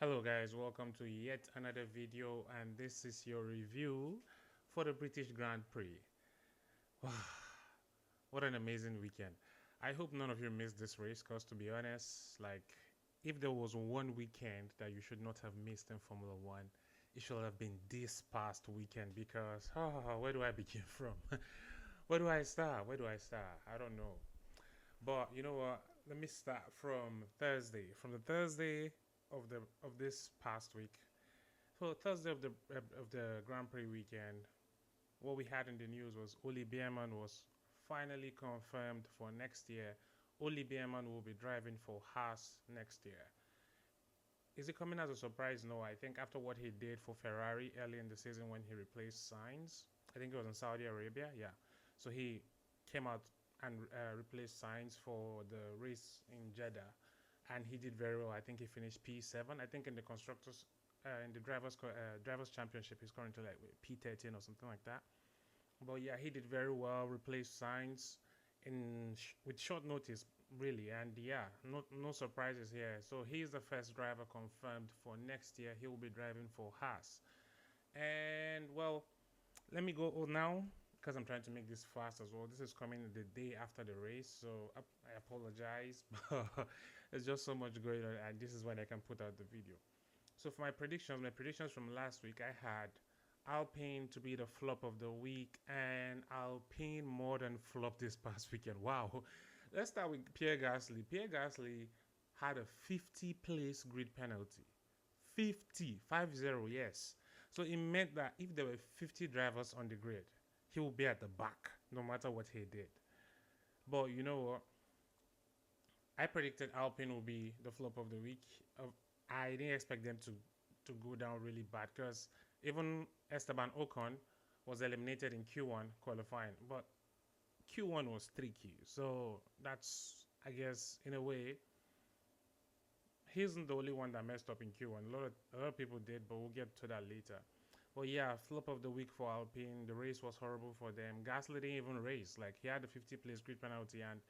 Hello guys, welcome to yet another video, and this is your review for the British Grand Prix. What an amazing weekend. I hope none of you missed this race, because to be honest, like, if there was one weekend that you should not have missed in Formula One, it should have been this past weekend, because where do I begin from? Where do I start? Where do I start? I don't know. But you know what? Let me start from Thursday. From the Thursday of this past week. So Thursday of the Grand Prix weekend, what we had in the news was Oli Bierman was finally confirmed for next year. Oli Bierman will be driving for Haas next year. Is it coming as a surprise? No, I think after what he did for Ferrari early in the season when he replaced Sainz, I think it was in Saudi Arabia, yeah. So he came out and replaced Sainz for the race in Jeddah, and he did very well. I think he finished P7. I think in the constructors, in the drivers championship, he's currently like P13 or something like that. But yeah, he did very well. Replaced Sainz with short notice, really, and yeah, no surprises here. So he's the first driver confirmed for next year. He will be driving for Haas. And well, let me go now because I'm trying to make this fast as well. This is coming the day after the race, so I apologize, but there's just so much going on, and this is when I can put out the video. So for my predictions from last week, I had Alpine to be the flop of the week, and Alpine more than flop this past weekend. Wow. Let's start with Pierre Gasly. Pierre Gasly had a 50 place grid penalty. 50, yes. So it meant that if there were 50 drivers on the grid, he would be at the back no matter what he did. But you know what? I predicted Alpine will be the flop of the week. I didn't expect them to go down really bad, because even Esteban Ocon was eliminated in Q1 qualifying, but Q1 was tricky. So that's, I guess, in a way, he isn't the only one that messed up in Q1. A lot of people did, but we'll get to that later. But yeah, flop of the week for Alpine. The race was horrible for them. Gasly didn't even race. Like, he had a 50 place grid penalty, and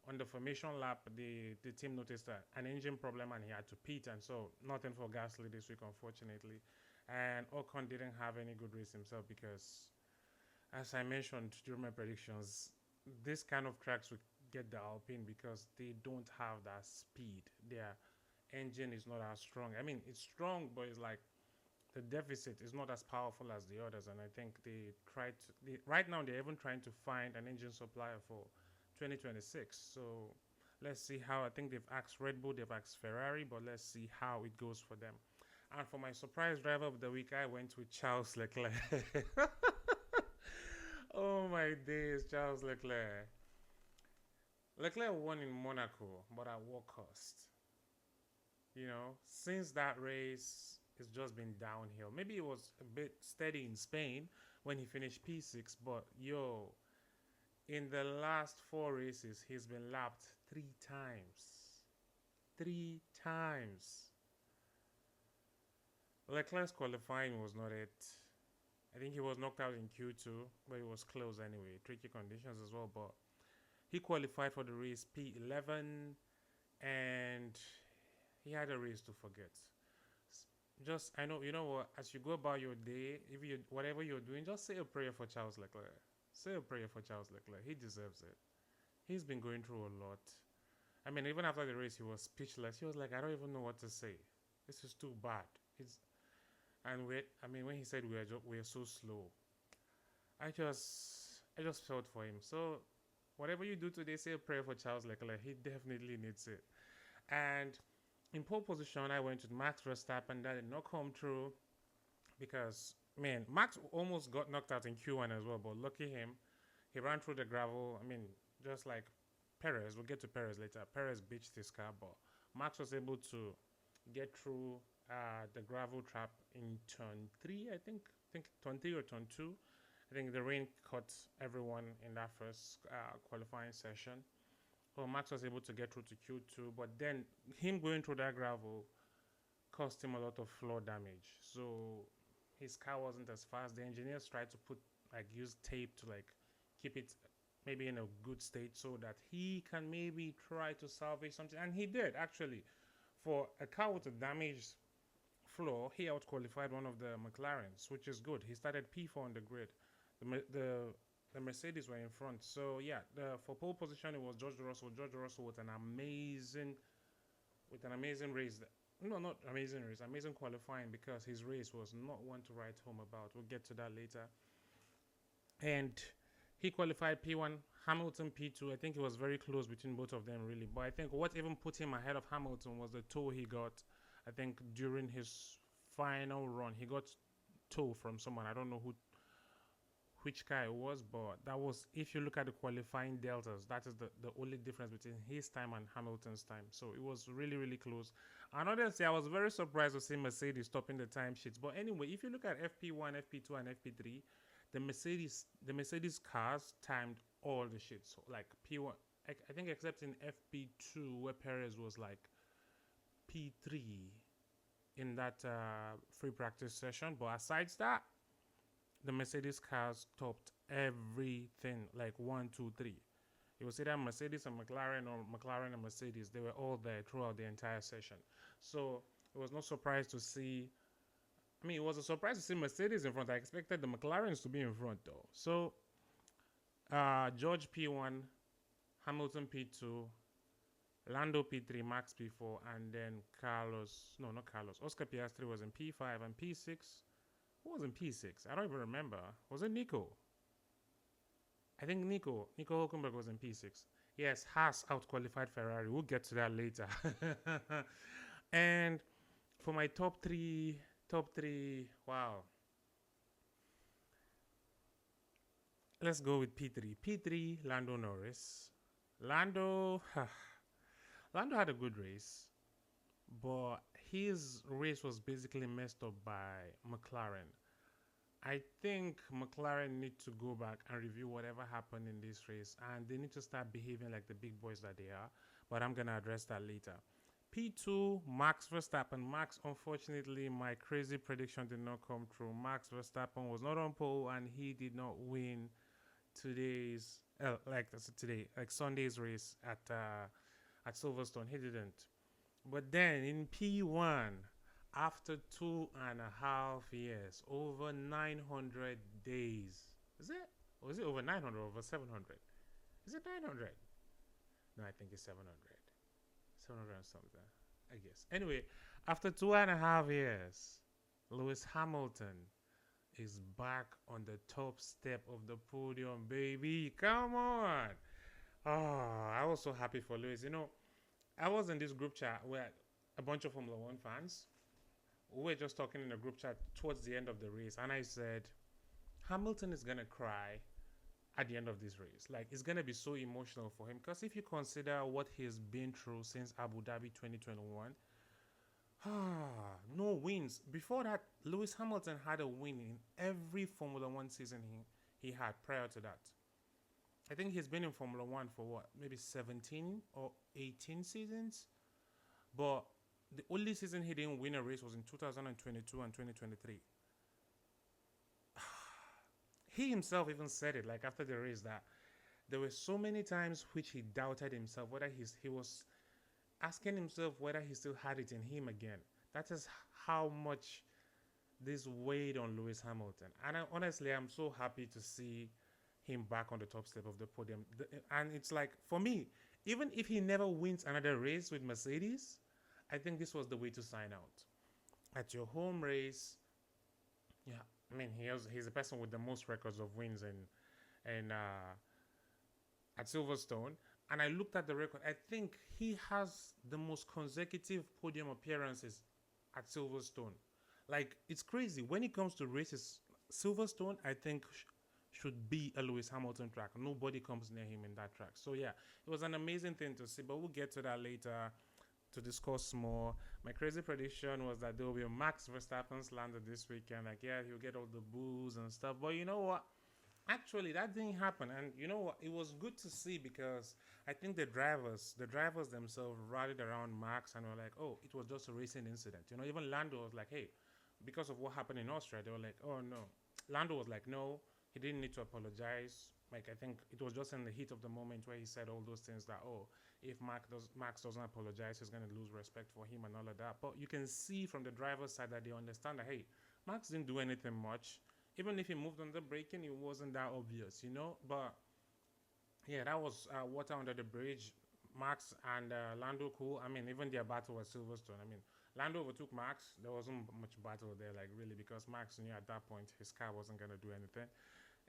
on the formation lap, the team noticed an engine problem and he had to pit. And so nothing for Gasly this week, unfortunately. And Ocon didn't have any good race himself because, as I mentioned during my predictions, this kind of tracks would get the Alpine because they don't have that speed. Their engine is not as strong. I mean, it's strong, but it's like the deficit is not as powerful as the others. And I think right now they're even trying to find an engine supplier for 2026. So let's see how. I think they've asked Red Bull, they've asked Ferrari, but let's see how it goes for them. And for my surprise driver of the week, I went with Charles Leclerc. Oh my days, Charles Leclerc. Leclerc won in Monaco, but at what cost? Since that race, it's just been downhill. Maybe it was a bit steady in Spain when he finished P6, but in the last four races, he's been lapped three times. Three times. Leclerc's qualifying was not it. I think he was knocked out in Q2, but it was close anyway. Tricky conditions as well, but he qualified for the race P11, and he had a race to forget. Just, I know, you know what, as you go about your day, if you whatever you're doing, just say a prayer for Charles Leclerc. Say a prayer for Charles Leclerc. He deserves it. He's been going through a lot. I mean, even after the race, he was speechless. He was like, I don't even know what to say. This is too bad. When he said we are so slow, I just felt for him. So whatever you do today, say a prayer for Charles Leclerc. He definitely needs it. And in pole position, I went with Max Verstappen. That did not come true because, man, Max almost got knocked out in Q1 as well, but lucky him, he ran through the gravel. I mean, just like Perez. We'll get to Perez later. Perez beached his car, but Max was able to get through the gravel trap in turn three. I think turn three or turn two. I think the rain caught everyone in that first qualifying session. Well, Max was able to get through to Q2, but then him going through that gravel caused him a lot of floor damage. So his car wasn't as fast. The engineers tried to use tape to keep it maybe in a good state so that he can maybe try to salvage something. And he did, actually. For a car with a damaged floor, he out qualified one of the McLarens, which is good. He started P4 on the grid. The Mercedes were in front. So yeah, for pole position it was George Russell. George Russell with an amazing race. No, not amazing race, amazing qualifying because his race was not one to write home about. We'll get to that later. And he qualified P1, Hamilton P2. I think it was very close between both of them, really. But I think what even put him ahead of Hamilton was the tow he got. I think during his final run, he got tow from someone. I don't know which car it was, but that was, if you look at the qualifying deltas, that is the only difference between his time and Hamilton's time. So it was really, really close. And honestly, I was very surprised to see Mercedes stopping the time sheets. But anyway, if you look at FP1, FP2, and FP3, the Mercedes cars timed all the shit. So like P1, I think except in FP2 where Perez was like P3 in that free practice session. But aside that, the Mercedes cars topped everything like 1, 2, 3. It was either Mercedes and McLaren or McLaren and Mercedes. They were all there throughout the entire session. So it was no surprise to see. I mean, it was a surprise to see Mercedes in front. I expected the McLarens to be in front though. So George P1, Hamilton P2, Lando P3, Max P4, and then Oscar Piastri was in P5 and P6. Who was in P6? I don't even remember. Was it Nico? I think Nico Hulkenberg was in P6. Yes, Haas out-qualified Ferrari. We'll get to that later. And for my top three, wow. Let's go with P3. P3, Lando Norris. Lando had a good race, but his race was basically messed up by McLaren. I think McLaren need to go back and review whatever happened in this race, and they need to start behaving like the big boys that they are. But I'm gonna address that later. P2, Max Verstappen. Max, unfortunately, my crazy prediction did not come true. Max Verstappen was not on pole, and he did not win Sunday's race at Silverstone. He didn't. But then in P1, after 2.5 years, over 900 days. Is it? Or is it over 900 or over 700? Is it 900? No, I think it's 700. 700 and something, I guess. Anyway, after 2.5 years, Lewis Hamilton is back on the top step of the podium, baby. Come on. Oh, I was so happy for Lewis. You know, I was in this group chat where a bunch of Formula One fans, we were just talking in a group chat towards the end of the race, and I said, Hamilton is going to cry at the end of this race. Like, it's going to be so emotional for him, because if you consider what he's been through since Abu Dhabi 2021, no wins. Before that, Lewis Hamilton had a win in every Formula One season he had prior to that. I think he's been in Formula One for what, maybe 17 or 18 seasons? But the only season he didn't win a race was in 2022 and 2023. He himself even said it, like after the race, that there were so many times which he doubted himself, whether he was asking himself whether he still had it in him again. That is how much this weighed on Lewis Hamilton. And honestly, I'm so happy to see him back on the top step of the podium. And it's like, for me, even if he never wins another race with Mercedes, I think this was the way to sign out. At your home race, yeah, I mean, he's the person with the most records of wins at Silverstone. And I looked at the record. I think he has the most consecutive podium appearances at Silverstone. Like, it's crazy. When it comes to races, Silverstone, I think, should be a Lewis Hamilton track. Nobody comes near him in that track. So, yeah, it was an amazing thing to see. But we'll get to that later to discuss more. My crazy prediction was that there will be a Max Verstappen slander this weekend. Like, yeah, he'll get all the boos and stuff. But you know what? Actually, that didn't happen. And you know what? It was good to see, because I think the drivers themselves rallied around Max and were like, oh, it was just a racing incident. You know, even Lando was like, hey, because of what happened in Austria, they were like, oh, no. Lando was like, no, He didn't need to apologize. Like I think it was just in the heat of the moment where he said all those things that if Max doesn't apologize, he's gonna lose respect for him and all of that. But you can see from the driver's side that they understand that hey, Max didn't do anything much. Even if he moved on the braking, it wasn't that obvious, you know. But yeah, that was water under the bridge. Max and Lando cool. I mean, even their battle at Silverstone. I mean, Lando overtook Max. There wasn't much battle there, like really, because Max knew at that point his car wasn't gonna do anything.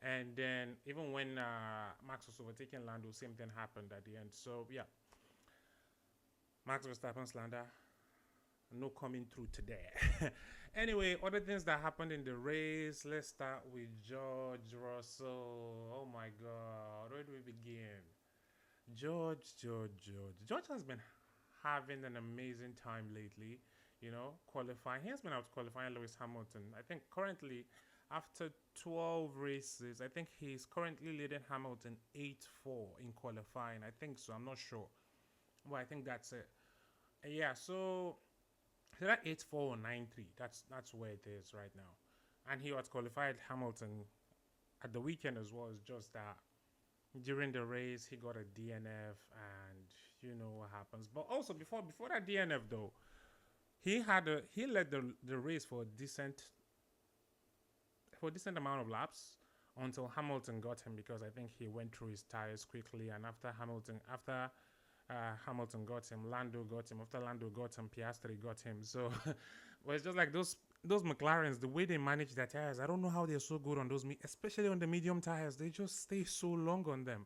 And then even when Max was overtaking Lando, same thing happened at the end. So yeah, Max Verstappen's slander, no coming through today. Anyway, other things that happened in the race. Let's start with George Russell. Oh my God, where do we begin? George has been having an amazing time lately. You know, qualifying. He has been out qualifying Lewis Hamilton. I think currently, after 12 races, I think he's currently leading Hamilton 8-4 in qualifying. I think so. I'm not sure. Well, I think that's it. Yeah, so that 8-4 or 9-3. That's where it is right now. And he was qualified Hamilton at the weekend as well. It's just that during the race he got a DNF, and you know what happens. But also before that DNF though, he led the race for a decent amount of laps until Hamilton got him, because I think he went through his tires quickly, and after Hamilton got him, Lando got him. After Lando got him, Piastri got him. So well, it's just like those McLarens, the way they manage their tires. I don't know how they're so good on those, especially on the medium tires. They just stay so long on them.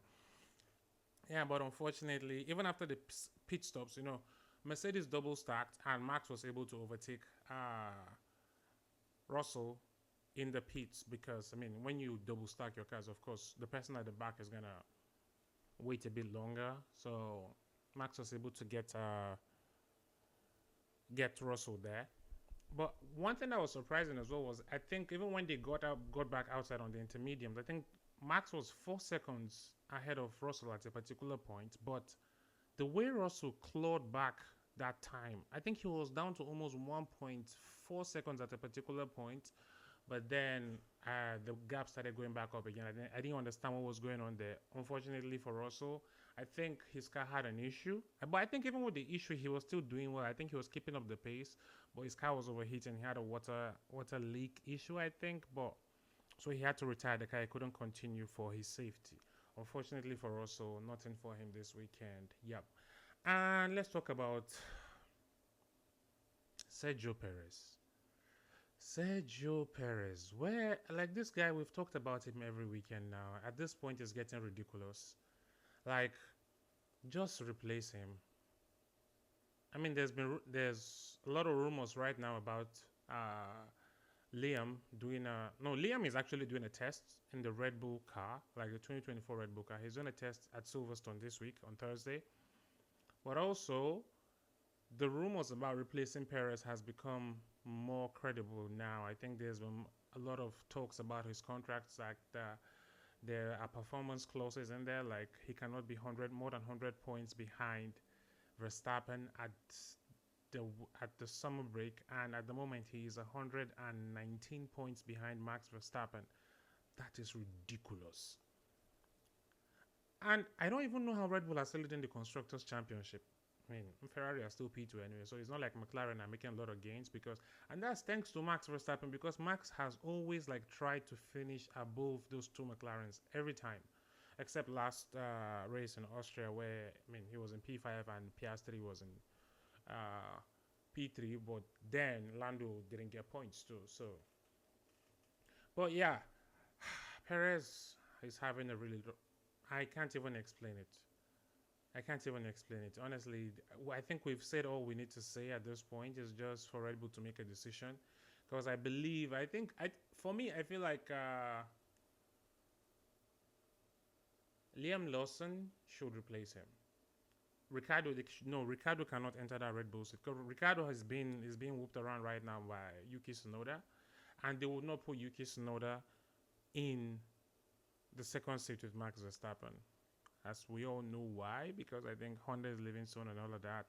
Yeah, but unfortunately, even after the pit stops, you know, Mercedes double stacked, and Max was able to overtake Russell in the pits, because I mean, when you double stack your cars, of course, the person at the back is gonna wait a bit longer. So Max was able to get Russell there. But one thing that was surprising as well was, I think even when they got back outside on the intermediums, I think Max was 4 seconds ahead of Russell at a particular point. But the way Russell clawed back that time, I think he was down to almost 1.4 seconds at a particular point. But then the gap started going back up again. I didn't understand what was going on there. Unfortunately for Russell, I think his car had an issue. But I think even with the issue, he was still doing well. I think he was keeping up the pace, but his car was overheating. He had a water leak issue, I think. But so he had to retire the car. He couldn't continue for his safety. Unfortunately for Russell, nothing for him this weekend. Yep. And let's talk about Sergio Perez. Sergio Perez, where like this guy, we've talked about him every weekend now. At this point, it's getting ridiculous. Like, just replace him. I mean, there's a lot of rumors right now about Liam doing a no. Liam is actually doing a test in the Red Bull car, like the 2024 Red Bull car. He's doing a test at Silverstone this week on Thursday. But also, the rumors about replacing Perez has become more credible now. I think there's been a lot of talks about his contracts, like there are performance clauses in there, like he cannot be more than 100 points behind Verstappen the at the summer break, and at the moment he is 119 points behind Max Verstappen. That is ridiculous. And I don't even know how Red Bull are still leading the Constructors' Championship. I mean, Ferrari are still P2 anyway, so it's not like McLaren are making a lot of gains, and that's thanks to Max Verstappen, because Max has always like tried to finish above those two McLarens every time, except last race in Austria, where I mean he was in P5 and Piastri was in P3, but then Lando didn't get points too. So, but yeah, Perez is having a really. I can't even explain it. I can't even explain it. Honestly, I think we've said all we need to say at this point. Is just for Red Bull to make a decision. Because for me, I feel like Liam Lawson should replace him. Ricardo cannot enter that Red Bull seat. Because Ricardo is being whooped around right now by Yuki Tsunoda. And they would not put Yuki Tsunoda in the second seat with Max Verstappen. As we all know why, because I think Honda is leaving soon and all of that,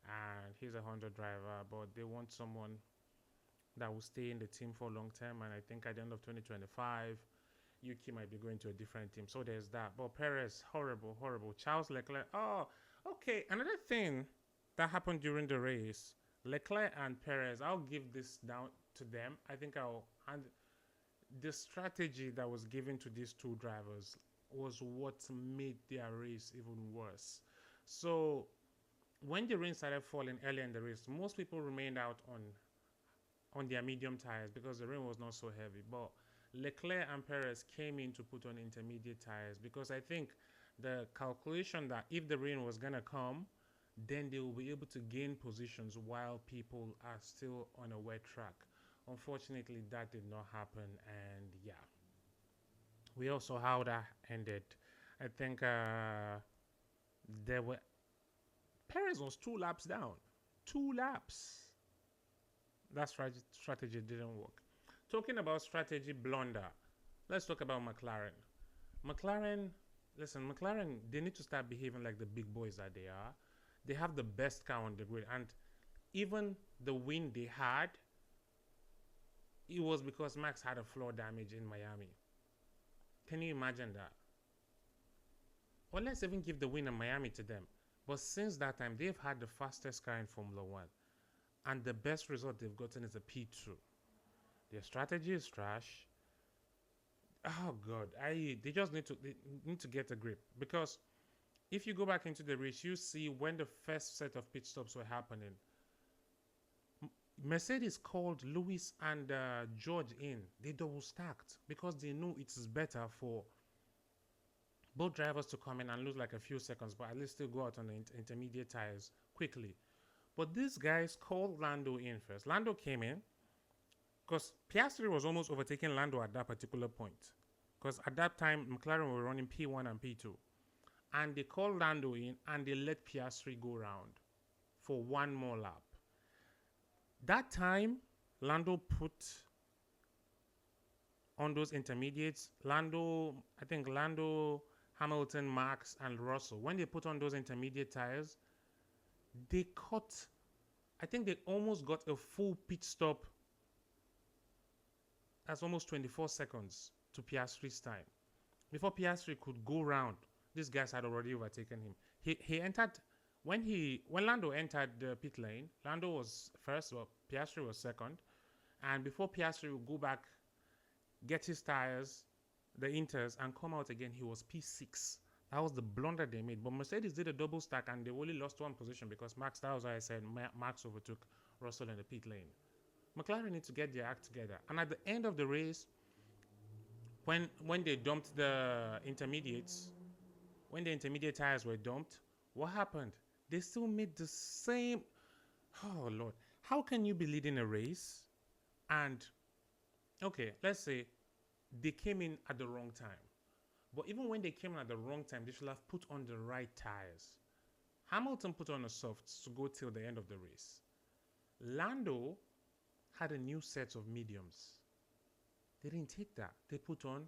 and he's a Honda driver, but they want someone that will stay in the team for long term. And I think at the end of 2025, Yuki might be going to a different team. So there's that. But Perez, horrible, horrible. Charles Leclerc. Oh, okay. Another thing that happened during the race, Leclerc and Perez. I'll give this down to them. I think I'll and the strategy that was given to these two drivers was what made their race even worse. So when the rain started falling early in the race, most people remained out on their medium tires because the rain was not so heavy. But Leclerc and Perez came in to put on intermediate tires because I think the calculation that if the rain was gonna come, then they will be able to gain positions while people are still on a wet track. Unfortunately, that did not happen, and yeah, we also how that ended. I think there were Perez was 2 laps down, 2 laps. That strategy didn't work. Talking about strategy blunder, let's talk about McLaren. McLaren, listen, McLaren, they need to start behaving like the big boys that they are. They have the best car on the grid, and even the win they had, it was because Max had a floor damage in Miami. Can you imagine that? Or let's even give the win in Miami to them. But since that time, they've had the fastest car in Formula One, and the best result they've gotten is a P2. Their strategy is trash. Oh God, they just need to get a grip because if you go back into the race, you see when the first set of pit stops were happening, Mercedes called Lewis and George in. They double stacked because they knew it is better for both drivers to come in and lose like a few seconds, but at least still go out on the intermediate tires quickly. But these guys called Lando in first. Lando came in because Piastri was almost overtaking Lando at that particular point. Because at that time, McLaren were running P1 and P2. And they called Lando in and they let Piastri go round for one more lap. That time, Lando put on those intermediates. I think Lando, Hamilton, Max, and Russell, when they put on those intermediate tires, they cut, I think they almost got a full pit stop. That's almost 24 seconds to Piastri's time. Before Piastri could go round, these guys had already overtaken him. He entered when Lando entered the pit lane. Lando was first, well, Piastri was second, and before Piastri would go back, get his tires, the inters, and come out again, he was P6. That was the blunder they made. But Mercedes did a double stack, and they only lost one position because Max. That was why I said Max overtook Russell in the pit lane. McLaren need to get their act together, and at the end of the race, when they dumped the intermediates, when the intermediate tires were dumped, what happened? They still made the same. Oh Lord, how can you be leading a race and okay, let's say they came in at the wrong time. But even when they came in at the wrong time, they should have put on the right tires. Hamilton put on a softs to go till the end of the race. Lando had a new set of mediums. They didn't take that. They put on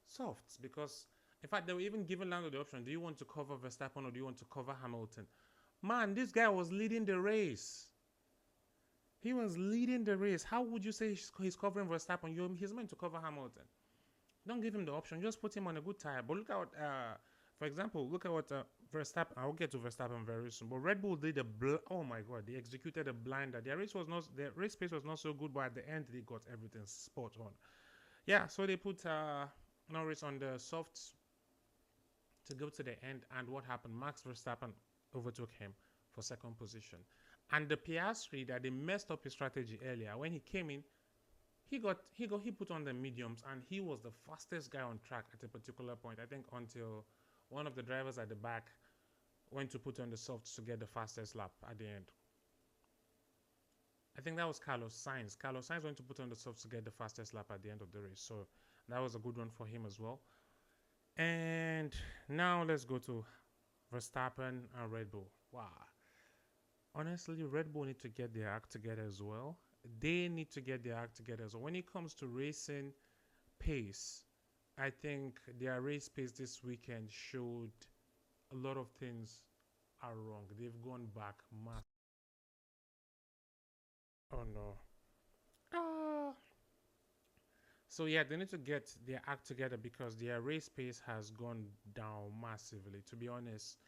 softs because, in fact, they were even giving Lando the option, do you want to cover Verstappen or do you want to cover Hamilton? Man, this guy was leading the race. He was leading the race. How would you say he's covering Verstappen? He's meant to cover Hamilton. Don't give him the option. Just put him on a good tire. But look at what, for example, look at what Verstappen. I'll get to Verstappen very soon. But Red Bull did oh my God, they executed a blinder. Their race pace was not so good, but at the end they got everything spot on. Yeah, so they put Norris on the softs to go to the end. And what happened? Max Verstappen overtook him for second position. And the Piastri that they messed up his strategy earlier when he came in. He put on the mediums and he was the fastest guy on track at a particular point. I think until one of the drivers at the back went to put on the softs to get the fastest lap at the end. I think that was Carlos Sainz. Carlos Sainz went to put on the softs to get the fastest lap at the end of the race. So that was a good one for him as well. And now let's go to Verstappen and Red Bull. Wow. Honestly, Red Bull need to get their act together as well. They need to get their act together. So when it comes to racing pace, I think their race pace this weekend showed a lot of things are wrong. They've gone back mass. Oh no. So yeah, they need to get their act together because their race pace has gone down massively. To be honest,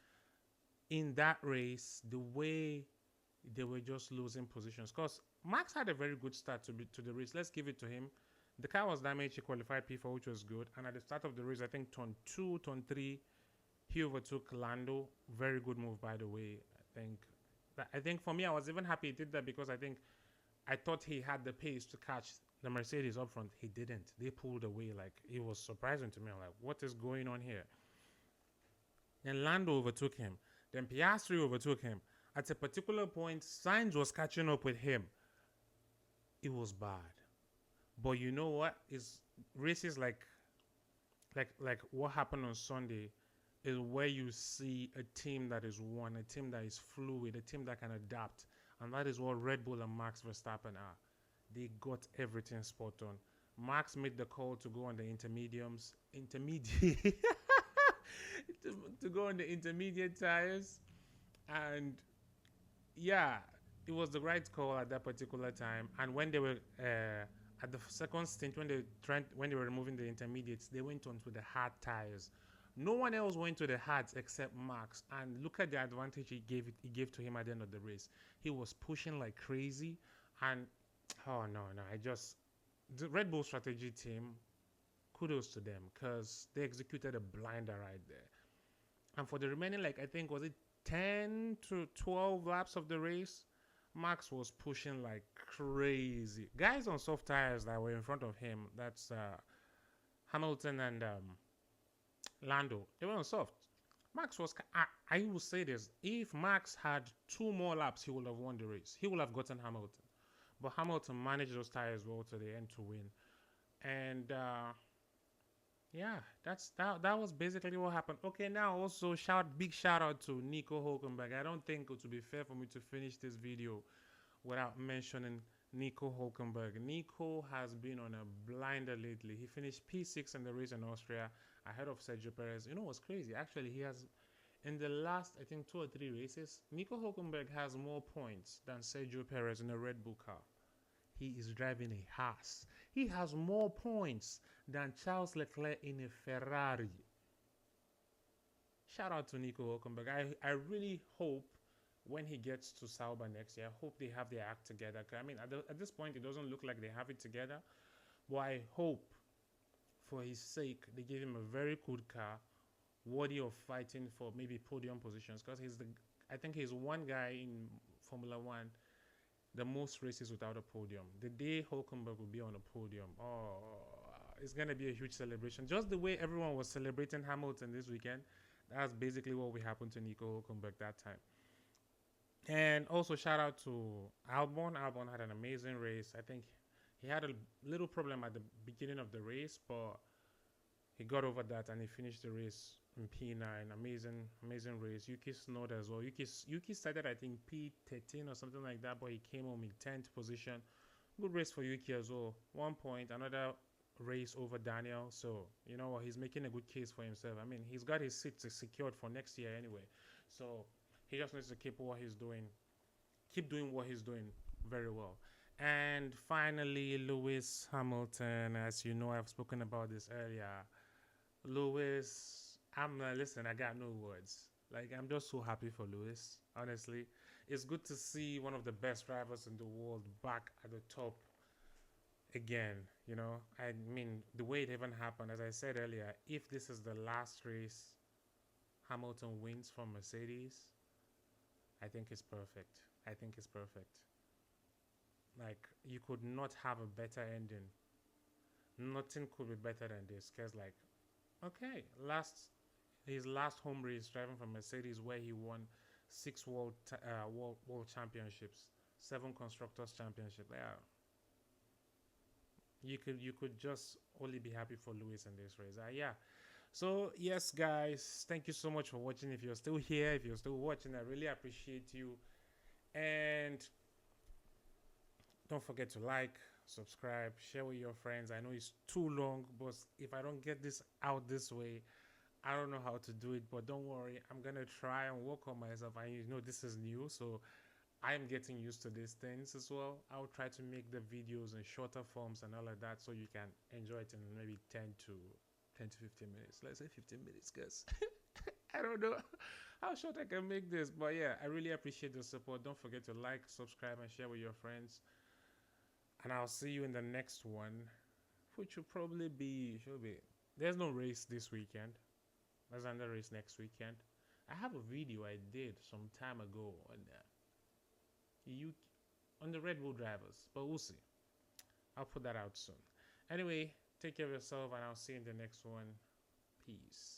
in that race, the way they were just losing positions, because Max had a very good start to the race. Let's give it to him. The car was damaged. He qualified P4, which was good. And at the start of the race, I think turn two, turn three, he overtook Lando. Very good move, by the way. I think for me, I was even happy he did that because I thought he had the pace to catch the Mercedes up front. He didn't. They pulled away. Like, it was surprising to me. I'm like, what is going on here? Then Lando overtook him. Then Piastri overtook him. At a particular point, Sainz was catching up with him. It was bad. But you know what? Is races like what happened on Sunday is where you see a team that is one, a team that is fluid, a team that can adapt. And that is what Red Bull and Max Verstappen are. They got everything spot on. Max made the call to go on the intermediate to go on the intermediate tires, and yeah, it was the right call at that particular time. And when they were at the second stint, when they were removing the intermediates, they went on to the hard tires. No one else went to the hards except Max, and look at the advantage he gave to him at the end of the race. He was pushing like crazy, and oh no, I just the Red Bull strategy team, kudos to them because they executed a blinder right there. And for the remaining, like I think was it 10 to 12 laps of the race, Max was pushing like crazy. Guys on soft tires that were in front of him, that's Hamilton and Lando, they were on soft. Max was. I will say this: if Max had two more laps, he would have won the race. He would have gotten Hamilton, but Hamilton managed those tires well to the end to win. And yeah, that was basically what happened. Okay, now also big shout out to Nico Hulkenberg. I don't think it would be fair for me to finish this video without mentioning Nico Hulkenberg. Nico has been on a blinder lately. He finished P6 in the race in Austria ahead of Sergio Perez. You know what's crazy? Actually, he has in the last I think 2 or 3 races, Nico Hulkenberg has more points than Sergio Perez in a Red Bull car. He is driving a Haas. He has more points than Charles Leclerc in a Ferrari. Shout out to Nico Hulkenberg. I really hope when he gets to Sauber next year, I hope they have their act together. I mean, at this point, it doesn't look like they have it together. But I hope, for his sake, they give him a very good car, worthy of fighting for maybe podium positions. Because I think he's one guy in Formula One the most races without a podium. The day Hulkenberg will be on a podium, oh, it's gonna be a huge celebration. Just the way everyone was celebrating Hamilton this weekend, that's basically what we happened to Nico Hulkenberg that time. And also shout out to Albon. Albon had an amazing race. I think he had a little problem at the beginning of the race, but he got over that and he finished the race in P9. Amazing race. Yuki Tsunoda as well. Yuki started I think P13 or something like that, but he came home in 10th position. Good race for Yuki as well. 1 point, another race over Daniel. So you know what, he's making a good case for himself. I mean, he's got his seat secured for next year anyway. So he just needs to keep doing what he's doing very well. And finally, Lewis Hamilton. As you know, I've spoken about this earlier. Lewis, listen, I got no words. Like, I'm just so happy for Lewis, honestly. It's good to see one of the best drivers in the world back at the top again, you know. I mean, the way it even happened, as I said earlier, if this is the last race Hamilton wins from Mercedes, I think it's perfect. I think it's perfect. Like, you could not have a better ending. Nothing could be better than this. Because, like, okay, his last home race driving for Mercedes, where he won 6 world championships, 7 constructors championship. Yeah, you could just only be happy for Lewis in this race. Yeah. So yes, guys, thank you so much for watching. If you're still here, if you're still watching, I really appreciate you. And don't forget to like, subscribe, share with your friends. I know it's too long, but if I don't get this out this way, I don't know how to do it. But don't worry, I'm gonna try and work on myself. I know this is new, so I'm getting used to these things as well. I'll try to make the videos in shorter forms and all of that so you can enjoy it in maybe 10 to 15 minutes. Let's say 15 minutes, guys. I don't know how short I can make this, but yeah, I really appreciate the support. Don't forget to like, subscribe, and share with your friends. And I'll see you in the next one, which will probably be should be. There's no race this weekend. There's another race next weekend. I have a video I did some time ago you on the Red Bull drivers, but we'll see. I'll put that out soon. Anyway, take care of yourself, and I'll see you in the next one. Peace.